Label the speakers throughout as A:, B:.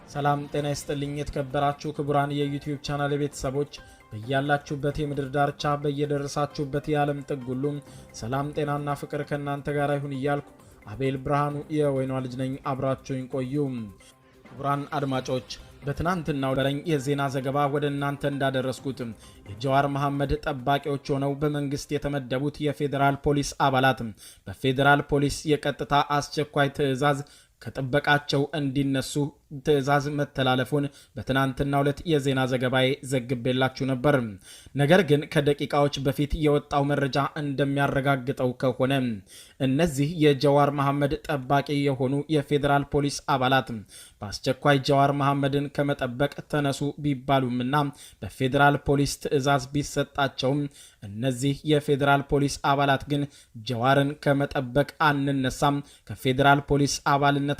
A: ሰላም ጤና ይስጥልኝ የተከበራችሁ ክቡራን የዩቲዩብ ቻናል ቤተሰቦች በእያላችሁበት የምድር ዳርቻ በየደረሳችሁበት የዓለም ጥግ ሁሉ ሰላም ጤናና ፍቅር ከእናንተ ጋር ይሁን እያልኩ አቤል ብርሃኑ የወይኗ ልጅ ነኝ። አብራችሁኝ ቆዩ። ክቡራን አድማጮች በትናንትናው ደረኝ የዜና ዘገባ ወደ እናንተ እንዳደረስኩት የጀዋር መሐመድ ጠባቂዎች ሆነው በመንግስት የተመደቡት የፌዴራል ፖሊስ አባላት በፌዴራል ፖሊስ የቀጥታ አስቸኳይ ትዕዛዝ ከጥበቃቸው እንዲነሱ ትዕዛዝ መተላለፉን በትናንትናው ዕለት የዜና ዘገባዬ ዘግቤላችሁ ነበር። ነገር ግን ከደቂቃዎች በፊት የወጣው መረጃ እንደሚያረጋግጠው ከሆነ እነዚህ የጀዋር መሐመድ ጠባቂ የሆኑ የፌዴራል ፖሊስ አባላት በአስቸኳይ ጀዋር መሐመድን ከመጠበቅ ተነሱ ቢባሉምና በፌዴራል ፖሊስ ትዕዛዝ ቢሰጣቸውም እነዚህ የፌዴራል ፖሊስ አባላት ግን ጀዋርን ከመጠበቅ አንነሳም፣ ከፌዴራል ፖሊስ አባልነታችን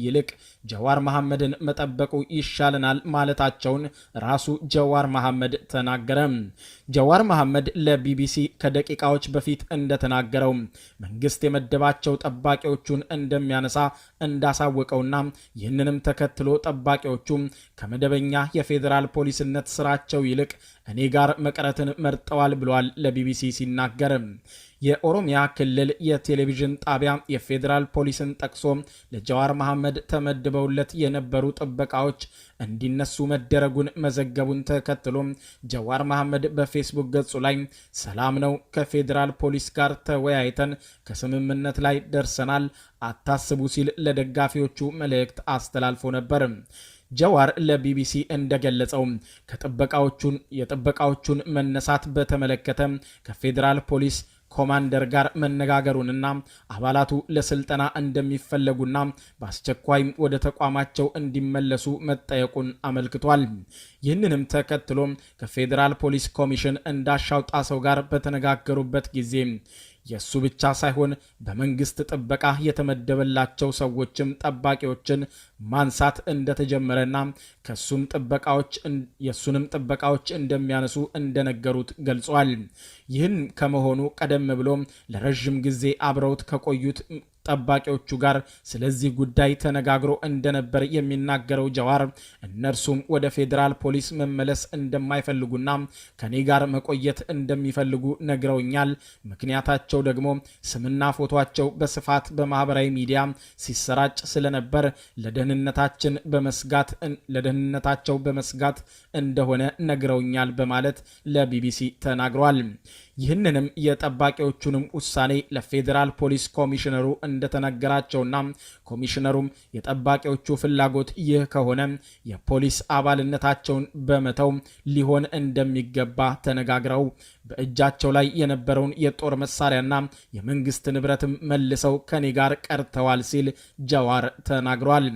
A: ይልቅ ጀዋር መሐመድን መጠበቁ ይሻለናል ማለታቸውን ራሱ ጀዋር መሐመድ ተናገረ። ጀዋር መሐመድ ለቢቢሲ ከደቂቃዎች በፊት እንደተናገረው መንግስት የመደባቸው ጠባቂዎቹን እንደሚያነሳ እንዳሳወቀውና ይህንንም ተከትሎ ጠባቂዎቹ ከመደበኛ የፌዴራል ፖሊስነት ስራቸው ይልቅ እኔ ጋር መቅረትን መርጠዋል ብሏል ለቢቢሲ ሲናገር። የኦሮሚያ ክልል የቴሌቪዥን ጣቢያ የፌዴራል ፖሊስን ጠቅሶ ለጀዋር መሐመድ ተመድበውለት የነበሩ ጥበቃዎች እንዲነሱ መደረጉን መዘገቡን ተከትሎ ጀዋር መሐመድ በፌስቡክ ገጹ ላይ ሰላም ነው፣ ከፌዴራል ፖሊስ ጋር ተወያይተን ከስምምነት ላይ ደርሰናል፣ አታስቡ ሲል ለደጋፊዎቹ መልእክት አስተላልፎ ነበር። ጀዋር ለቢቢሲ እንደገለጸው የጥበቃዎቹን መነሳት በተመለከተ ከፌዴራል ፖሊስ ኮማንደር ጋር መነጋገሩንና አባላቱ ለስልጠና እንደሚፈለጉና በአስቸኳይም ወደ ተቋማቸው እንዲመለሱ መጠየቁን አመልክቷል። ይህንንም ተከትሎ ከፌዴራል ፖሊስ ኮሚሽን እንዳሻው ጣሰው ጋር በተነጋገሩበት ጊዜ የሱ ብቻ ሳይሆን በመንግስት ጥበቃ የተመደበላቸው ሰዎችም ጠባቂዎችን ማንሳት እንደተጀመረና የሱንም ጥበቃዎች እንደሚያነሱ እንደነገሩት ገልጿል። ይህን ከመሆኑ ቀደም ብሎ ለረጅም ጊዜ አብረውት ከቆዩት ጠባቂዎቹ ጋር ስለዚህ ጉዳይ ተነጋግሮ እንደነበር የሚናገረው ጀዋር እነርሱም ወደ ፌዴራል ፖሊስ መመለስ እንደማይፈልጉና ከኔ ጋር መቆየት እንደሚፈልጉ ነግረውኛል። ምክንያታቸው ደግሞ ስምና ፎቶቸው በስፋት በማህበራዊ ሚዲያ ሲሰራጭ ስለነበር ለደህንነታቸው በመስጋት እንደሆነ ነግረውኛል በማለት ለቢቢሲ ተናግሯል። ይህንንም የጠባቂዎቹንም ውሳኔ ለፌዴራል ፖሊስ ኮሚሽነሩ እንደተነገራቸውና ኮሚሽነሩም የጠባቂዎቹ ፍላጎት ይህ ከሆነ የፖሊስ አባልነታቸውን በመተው ሊሆን እንደሚገባ ተነጋግረው በእጃቸው ላይ የነበረውን የጦር መሳሪያና የመንግስት ንብረትም መልሰው ከኔ ጋር ቀርተዋል ሲል ጀዋር ተናግሯል።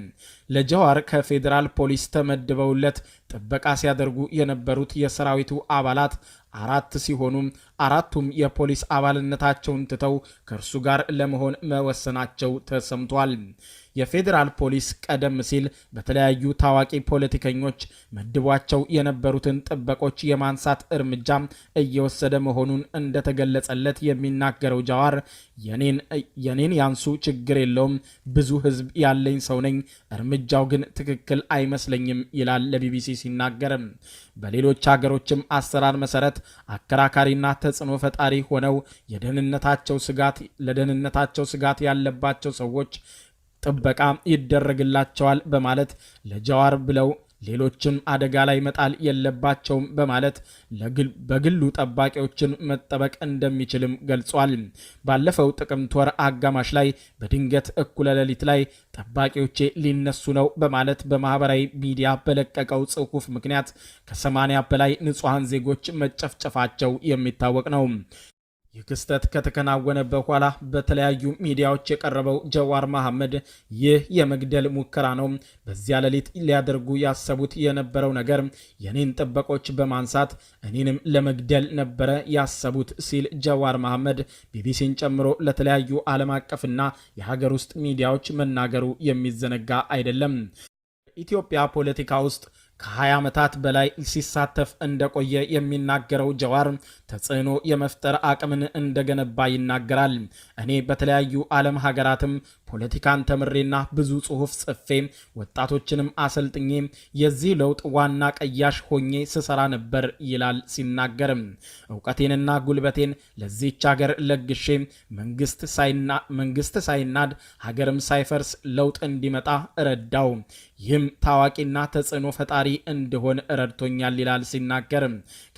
A: ለጀዋር ከፌዴራል ፖሊስ ተመድበውለት ጥበቃ ሲያደርጉ የነበሩት የሰራዊቱ አባላት 4 ሲሆኑ አራቱም የፖሊስ አባልነታቸውን ትተው ከእርሱ ጋር ለመሆን መወሰናቸው ተሰምቷል። የፌዴራል ፖሊስ ቀደም ሲል በተለያዩ ታዋቂ ፖለቲከኞች መድቧቸው የነበሩትን ጥበቆች የማንሳት እርምጃ እየወሰደ መሆኑን እንደተገለጸለት የሚናገረው ጀዋር የኔን ያንሱ ችግር የለውም፣ ብዙ ህዝብ ያለኝ ሰው ነኝ፣ እርምጃው ግን ትክክል አይመስለኝም ይላል ለቢቢሲ ሲናገር። በሌሎች ሀገሮችም አሰራር መሰረት አከራካሪና ተጽዕኖ ፈጣሪ ሆነው ለደህንነታቸው ስጋት ያለባቸው ሰዎች ጥበቃ ይደረግላቸዋል በማለት ለጀዋር ብለው ሌሎችም አደጋ ላይ መጣል የለባቸውም በማለት በግሉ ጠባቂዎችን መጠበቅ እንደሚችልም ገልጿል። ባለፈው ጥቅምት ወር አጋማሽ ላይ በድንገት እኩለ ሌሊት ላይ ጠባቂዎቼ ሊነሱ ነው በማለት በማህበራዊ ሚዲያ በለቀቀው ጽሑፍ ምክንያት ከ80 በላይ ንጹሐን ዜጎች መጨፍጨፋቸው የሚታወቅ ነው። ይህ ክስተት ከተከናወነ በኋላ በተለያዩ ሚዲያዎች የቀረበው ጀዋር መሐመድ ይህ የመግደል ሙከራ ነው፣ በዚያ ሌሊት ሊያደርጉ ያሰቡት የነበረው ነገር የኔን ጥበቆች በማንሳት እኔንም ለመግደል ነበረ ያሰቡት ሲል ጀዋር መሐመድ ቢቢሲን ጨምሮ ለተለያዩ ዓለም አቀፍና የሀገር ውስጥ ሚዲያዎች መናገሩ የሚዘነጋ አይደለም። ኢትዮጵያ ፖለቲካ ውስጥ ከ20 ዓመታት በላይ ሲሳተፍ እንደቆየ የሚናገረው ጀዋር ተጽዕኖ የመፍጠር አቅምን እንደገነባ ይናገራል። እኔ በተለያዩ ዓለም ሀገራትም ፖለቲካን ተምሬና ብዙ ጽሑፍ ጽፌ ወጣቶችንም አሰልጥኜ የዚህ ለውጥ ዋና ቀያሽ ሆኜ ስሰራ ነበር ይላል ሲናገር። ዕውቀቴንና ጉልበቴን ለዚህች ሀገር ለግሼ መንግስት ሳይናድ ሀገርም ሳይፈርስ ለውጥ እንዲመጣ ረዳው። ይህም ታዋቂና ተጽዕኖ ፈጣሪ እንደሆን ረድቶኛል ይላል ሲናገር።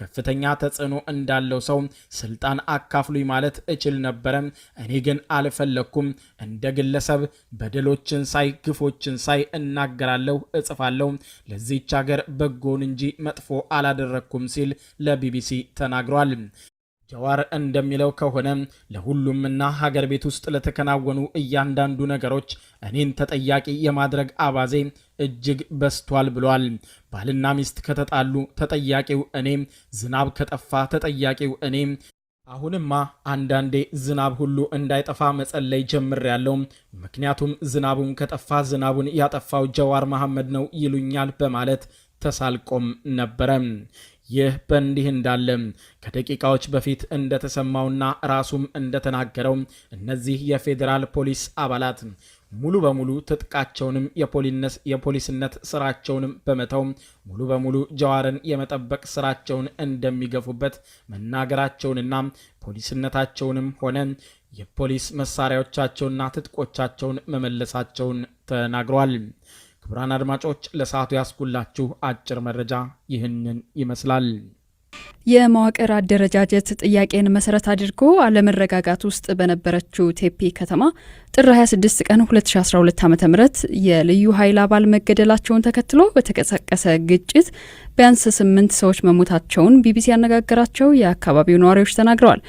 A: ከፍተኛ ተጽዕኖ እንዳለው ሰው ስልጣን አካፍሉኝ ማለት እችል ነበረ። እኔ ግን አልፈለኩም። እንደ ግለሰብ በደሎችን ሳይ ግፎችን ሳይ እናገራለሁ፣ እጽፋለሁ። ለዚህች ሀገር በጎን እንጂ መጥፎ አላደረኩም ሲል ለቢቢሲ ተናግሯል። ጀዋር እንደሚለው ከሆነ ለሁሉምና ሀገር ቤት ውስጥ ለተከናወኑ እያንዳንዱ ነገሮች እኔን ተጠያቂ የማድረግ አባዜ እጅግ በስቷል ብሏል። ባልና ሚስት ከተጣሉ ተጠያቂው እኔ፣ ዝናብ ከጠፋ ተጠያቂው እኔ። አሁንማ አንዳንዴ ዝናብ ሁሉ እንዳይጠፋ መጸለይ ጀምሬያለሁ። ምክንያቱም ዝናቡን ከጠፋ ዝናቡን ያጠፋው ጀዋር መሐመድ ነው ይሉኛል በማለት ተሳልቆም ነበረ። ይህ በእንዲህ እንዳለ ከደቂቃዎች በፊት እንደተሰማውና ራሱም እንደተናገረው እነዚህ የፌዴራል ፖሊስ አባላት ሙሉ በሙሉ ትጥቃቸውንም የፖሊስነት ስራቸውንም በመተው ሙሉ በሙሉ ጀዋርን የመጠበቅ ስራቸውን እንደሚገፉበት መናገራቸውንና ፖሊስነታቸውንም ሆነ የፖሊስ መሳሪያዎቻቸውንና ትጥቆቻቸውን መመለሳቸውን ተናግረዋል። ክቡራን አድማጮች ለሰዓቱ ያስኩላችሁ አጭር መረጃ ይህንን ይመስላል።
B: የመዋቅር አደረጃጀት ጥያቄን መሰረት አድርጎ አለመረጋጋት ውስጥ በነበረችው ቴፒ ከተማ ጥር 26 ቀን 2012 ዓ.ም የልዩ ኃይል አባል መገደላቸውን ተከትሎ በተቀሰቀሰ ግጭት ቢያንስ 8 ሰዎች መሞታቸውን ቢቢሲ ያነጋገራቸው የአካባቢው ነዋሪዎች ተናግረዋል።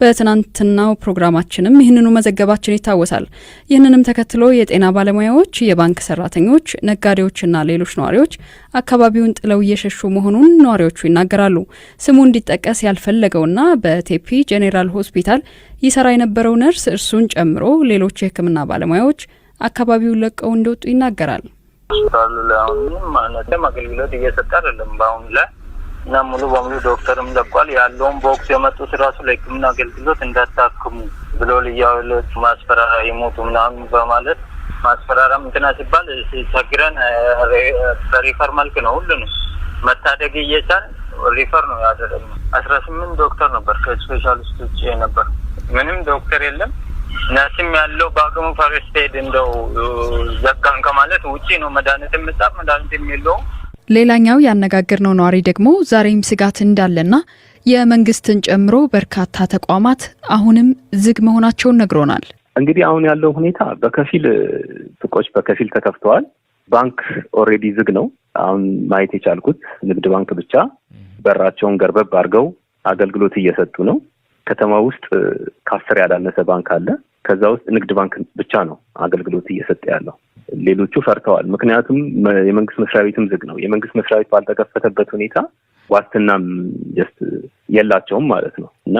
B: በትናንትናው ፕሮግራማችንም ይህንኑ መዘገባችን ይታወሳል። ይህንንም ተከትሎ የጤና ባለሙያዎች፣ የባንክ ሰራተኞች፣ ነጋዴዎችና ሌሎች ነዋሪዎች አካባቢውን ጥለው እየሸሹ መሆኑን ነዋሪዎቹ ይናገራሉ። ስሙ እንዲጠቀስ ያልፈለገውና በቴፒ ጄኔራል ሆስፒታል ይሰራ የነበረው ነርስ እርሱን ጨምሮ ሌሎች የሕክምና ባለሙያዎች አካባቢውን ለቀው እንደወጡ ይናገራል።
C: ሆስፒታሉ ላይ አሁንም ማለትም አገልግሎት እየሰጠ አይደለም በአሁኑ ላይ እና ሙሉ በሙሉ ዶክተርም ለቋል። ያለውን በወቅቱ የመጡት ራሱ ለሕክምና አገልግሎት እንዳታክሙ ብሎ ልያውሎች ማስፈራራ ይሞቱ ምናምን በማለት ማስፈራራም እንትና ሲባል ሲቸግረን በሪፈር መልክ ነው ሁሉንም መታደግ እየቻል ሪፈር ነው ያደረግነው። 18 ዶክተር ነበር ከስፔሻሊስት ውጭ ነበር። ምንም ዶክተር የለም። ነርስም ያለው በአቅሙ ፈርስት ኤድ እንደው ዘጋን ከማለት ውጪ ነው። መድኃኒት የምጻፍ መድኃኒት የሚለው።
B: ሌላኛው ያነጋገርነው ነዋሪ ደግሞ ዛሬም ስጋት እንዳለና የመንግስትን ጨምሮ በርካታ ተቋማት አሁንም ዝግ መሆናቸውን ነግሮናል።
D: እንግዲህ አሁን ያለው ሁኔታ በከፊል ሱቆች በከፊል ተከፍተዋል። ባንክ ኦልሬዲ ዝግ ነው። አሁን ማየት የቻልኩት ንግድ ባንክ ብቻ በራቸውን ገርበብ አድርገው አገልግሎት እየሰጡ ነው። ከተማ ውስጥ ከ10 ያላነሰ ባንክ አለ። ከዛ ውስጥ ንግድ ባንክ ብቻ ነው አገልግሎት እየሰጠ ያለው። ሌሎቹ ፈርተዋል። ምክንያቱም የመንግስት መስሪያ ቤትም ዝግ ነው። የመንግስት መስሪያ ቤት ባልተከፈተበት ሁኔታ ዋስትናም የላቸውም ማለት ነው። እና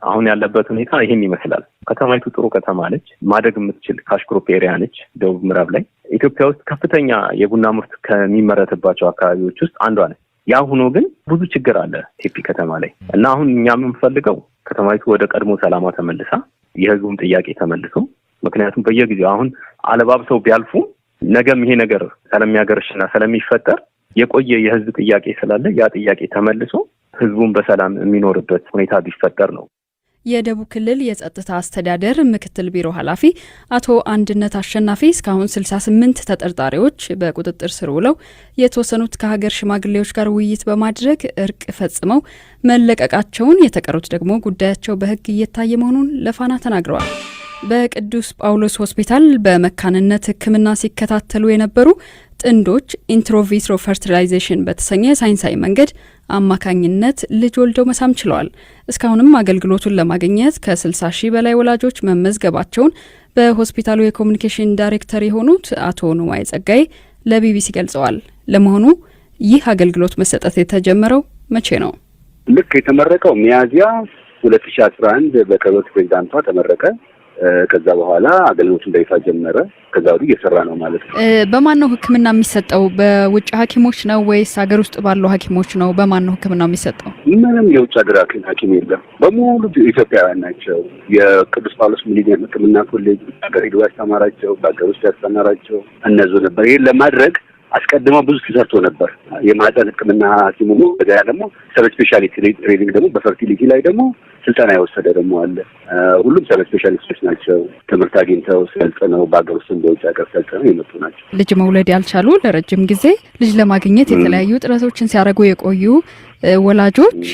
D: አሁን ያለበት ሁኔታ ይሄን ይመስላል። ከተማይቱ ጥሩ ከተማ ነች። ማደግ የምትችል ካሽክሮፕ ኤሪያ ነች። ደቡብ ምዕራብ ላይ ኢትዮጵያ ውስጥ ከፍተኛ የቡና ምርት ከሚመረትባቸው አካባቢዎች ውስጥ አንዷ ነች። ያ ሆኖ ግን ብዙ ችግር አለ ቴፒ ከተማ ላይ እና አሁን እኛ የምንፈልገው ከተማይቱ ወደ ቀድሞ ሰላሟ ተመልሳ የህዝቡም ጥያቄ ተመልሶ፣ ምክንያቱም በየጊዜው አሁን አለባብሰው ቢያልፉ ነገም ይሄ ነገር ስለሚያገርሽና ስለሚፈጠር የቆየ የህዝብ ጥያቄ ስላለ ያ ጥያቄ ተመልሶ ህዝቡን በሰላም የሚኖርበት ሁኔታ ቢፈጠር ነው።
B: የደቡብ ክልል የጸጥታ አስተዳደር ምክትል ቢሮ ኃላፊ አቶ አንድነት አሸናፊ እስካሁን 68 ተጠርጣሪዎች በቁጥጥር ስር ውለው የተወሰኑት ከሀገር ሽማግሌዎች ጋር ውይይት በማድረግ እርቅ ፈጽመው መለቀቃቸውን፣ የተቀሩት ደግሞ ጉዳያቸው በህግ እየታየ መሆኑን ለፋና ተናግረዋል። በቅዱስ ጳውሎስ ሆስፒታል በመካንነት ሕክምና ሲከታተሉ የነበሩ ጥንዶች ኢንትሮቪትሮ ፈርቲላይዜሽን በተሰኘ ሳይንሳዊ መንገድ አማካኝነት ልጅ ወልደው መሳም ችለዋል። እስካሁንም አገልግሎቱን ለማግኘት ከ60 ሺህ በላይ ወላጆች መመዝገባቸውን በሆስፒታሉ የኮሚኒኬሽን ዳይሬክተር የሆኑት አቶ ንዋይ ጸጋይ ለቢቢሲ ገልጸዋል። ለመሆኑ ይህ አገልግሎት መሰጠት የተጀመረው መቼ ነው?
E: ልክ የተመረቀው ሚያዝያ 2011 በክብርት ፕሬዚዳንቷ ተመረቀ።
D: ከዛ በኋላ አገልግሎቱን በይፋ ጀመረ። ከዛ ወዲህ እየሰራ ነው ማለት ነው።
B: በማን ነው ሕክምና የሚሰጠው? በውጭ ሐኪሞች ነው ወይስ ሀገር ውስጥ ባሉ ሐኪሞች ነው? በማን ነው ሕክምናው የሚሰጠው?
D: ምንም የውጭ ሀገር ሐኪም የለም። በሙሉ ኢትዮጵያውያን ናቸው። የቅዱስ ጳውሎስ ሚሊኒየም ሕክምና ኮሌጅ ሀገር ሄዶ ያስተማራቸው፣ በሀገር ውስጥ ያስተማራቸው እነዚሁ ነበር። ይህን ለማድረግ አስቀድመው ብዙ ተሰርቶ ነበር። የማህፀን ሕክምና ሐኪሙ በዚያ ደግሞ ሰብ ስፔሻሊቲ ትሬኒንግ ደግሞ በፈርቲሊቲ ላይ ደግሞ ስልጠና የወሰደ ደግሞ አለ። ሁሉም ሰብ ስፔሻሊስቶች ናቸው። ትምህርት አግኝተው ሰልጥነው በሀገር ውስጥ በውጭ ሀገር ሰልጥነው የመጡ ናቸው።
B: ልጅ መውለድ ያልቻሉ ለረጅም ጊዜ ልጅ ለማግኘት የተለያዩ ጥረቶችን ሲያደርጉ የቆዩ ወላጆች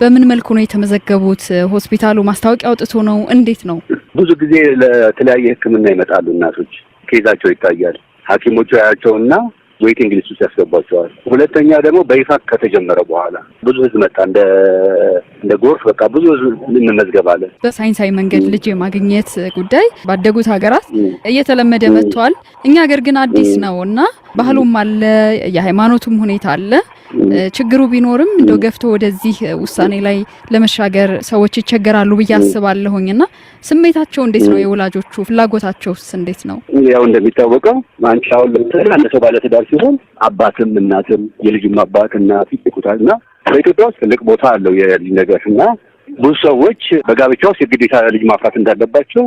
B: በምን መልኩ ነው የተመዘገቡት? ሆስፒታሉ ማስታወቂያ አውጥቶ ነው? እንዴት ነው? ብዙ
D: ጊዜ ለተለያየ ሕክምና ይመጣሉ እናቶች። ኬዛቸው ይታያል። ሐኪሞቹ ያያቸውና ዌይቲንግ ሊስት ውስጥ ያስገባቸዋል። ሁለተኛ ደግሞ በይፋ ከተጀመረ በኋላ ብዙ ህዝብ መጣ፣ እንደ ጎርፍ በቃ ብዙ ህዝብ እንመዝገባለን።
B: በሳይንሳዊ መንገድ ልጅ የማግኘት ጉዳይ ባደጉት ሀገራት እየተለመደ መጥቷል። እኛ ሀገር ግን አዲስ ነው እና ባህሉም አለ፣ የሃይማኖቱም ሁኔታ አለ። ችግሩ ቢኖርም እንደው ገፍቶ ወደዚህ ውሳኔ ላይ ለመሻገር ሰዎች ይቸገራሉ ብዬ አስባለሁኝና ስሜታቸው እንዴት ነው? የወላጆቹ ፍላጎታቸውስ እንዴት ነው?
D: ያው እንደሚታወቀው አንቺ አሁን ለምሳሌ አንድ ሰው ባለትዳር ሲሆን አባትም እናትም የልጅም አባት እናት ይጠቁታልና በኢትዮጵያ ውስጥ ትልቅ ቦታ አለው የልጅ ነገር እና ብዙ ሰዎች በጋብቻ ውስጥ የግዴታ ልጅ ማፍራት እንዳለባቸው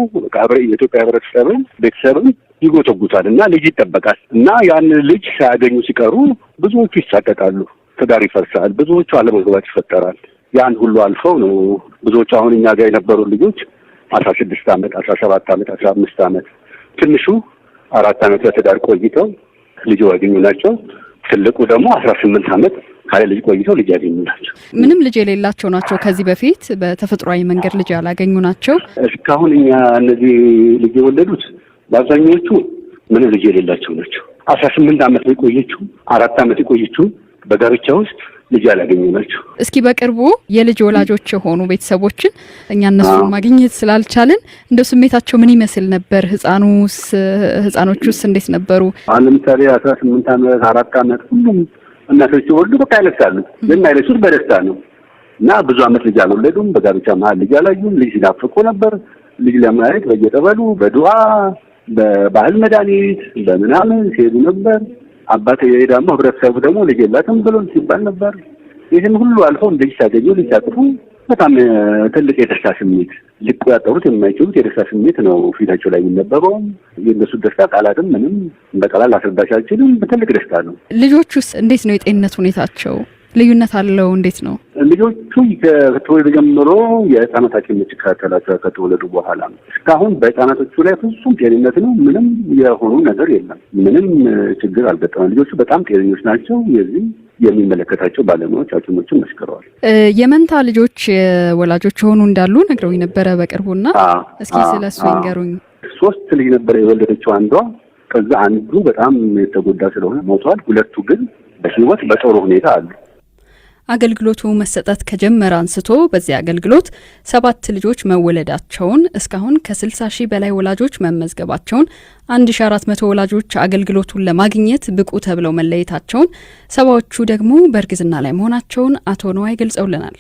D: የኢትዮጵያ ህብረተሰብም ቤተሰብም ይጎተጉታል እና ልጅ ይጠበቃል እና ያን ልጅ ሳያገኙ ሲቀሩ ብዙዎቹ ይሳቀቃሉ፣ ትዳር ይፈርሳል፣ ብዙዎቹ አለመግባባት ይፈጠራል። ያን ሁሉ አልፈው ነው ብዙዎቹ አሁን እኛ ጋር የነበሩ ልጆች 16 ዓመት 17 ዓመት 15 ዓመት ትንሹ 4 ዓመት በትዳር ቆይተው ልጅ ያገኙ ናቸው። ትልቁ ደግሞ 18 ዓመት ካለ ልጅ ቆይተው ልጅ ያገኙ ናቸው።
B: ምንም ልጅ የሌላቸው ናቸው። ከዚህ በፊት በተፈጥሯዊ መንገድ ልጅ ያላገኙ ናቸው።
D: እስካሁን እኛ እነዚህ ልጅ የወለዱት በአብዛኞቹ ምንም ልጅ የሌላቸው ናቸው። 18 ዓመት የቆየችው 4 ዓመት የቆየችው በጋብቻ ውስጥ ልጅ ያላገኙ ናቸው።
B: እስኪ በቅርቡ የልጅ ወላጆች የሆኑ ቤተሰቦችን እኛ እነሱን ማግኘት ስላልቻልን እንደው ስሜታቸው ምን ይመስል ነበር? ህፃኖቹስ እንዴት ነበሩ?
D: አሁን ለምሳሌ 18 ዓመት 4 ዓመት ሁሉም እናቶች ወልዱ በቃ ያለቅሳሉ። የማይለቅሱት በደስታ ነው እና ብዙ ዓመት ልጅ አልወለዱም። በጋብቻ መሀል ልጅ አላዩም። ልጅ ሲናፍቁ ነበር። ልጅ ለማየት በየጠበሉ በዱዓ በባህል መድኃኒት በምናምን ሲሄዱ ነበር። አባት ደግሞ ህብረተሰቡ ደግሞ ልጅ የላትም ብሎ ሲባል ነበር። ይህን ሁሉ አልፈው ልጅ ሲያገኙ ልጅ ሲያቅፉ በጣም ትልቅ የደስታ ስሜት ሊቆጣጠሩት የማይችሉት የደስታ ስሜት ነው ፊታቸው ላይ የሚነበረው። የእነሱ ደስታ ቃላትም ምንም በቀላል ላስረዳሽ አልችልም። ትልቅ ደስታ ነው።
B: ልጆቹስ እንዴት ነው የጤንነት ሁኔታቸው? ልዩነት አለው? እንዴት ነው?
D: ልጆቹ ከተወለዱ ጀምሮ የህፃናት ሐኪሞች ይከታተላቸዋል ከተወለዱ በኋላ። እስካሁን በህፃናቶቹ ላይ ፍጹም ጤንነት ነው። ምንም የሆኑ ነገር የለም። ምንም ችግር አልገጠመም። ልጆቹ በጣም ጤነኞች ናቸው። የዚህ የሚመለከታቸው ባለሙያዎች ሐኪሞችን መስክረዋል።
B: የመንታ ልጆች ወላጆች የሆኑ እንዳሉ ነግረውኝ ነበረ በቅርቡና እስኪ ስለሱ ይንገሩኝ። 3 ልጅ ነበረ የወለደችው አንዷ። ከዛ አንዱ በጣም የተጎዳ ስለሆነ ሞቷል። 2ቱ ግን በህይወት በጥሩ ሁኔታ አሉ። አገልግሎቱ መሰጠት ከጀመረ አንስቶ በዚህ አገልግሎት 7 ልጆች መወለዳቸውን፣ እስካሁን ከ60,000 በላይ ወላጆች መመዝገባቸውን፣ 1400 ወላጆች አገልግሎቱን ለማግኘት ብቁ ተብለው መለየታቸውን፣ 70ዎቹ ደግሞ በእርግዝና ላይ መሆናቸውን አቶ ነዋይ ገልጸውልናል።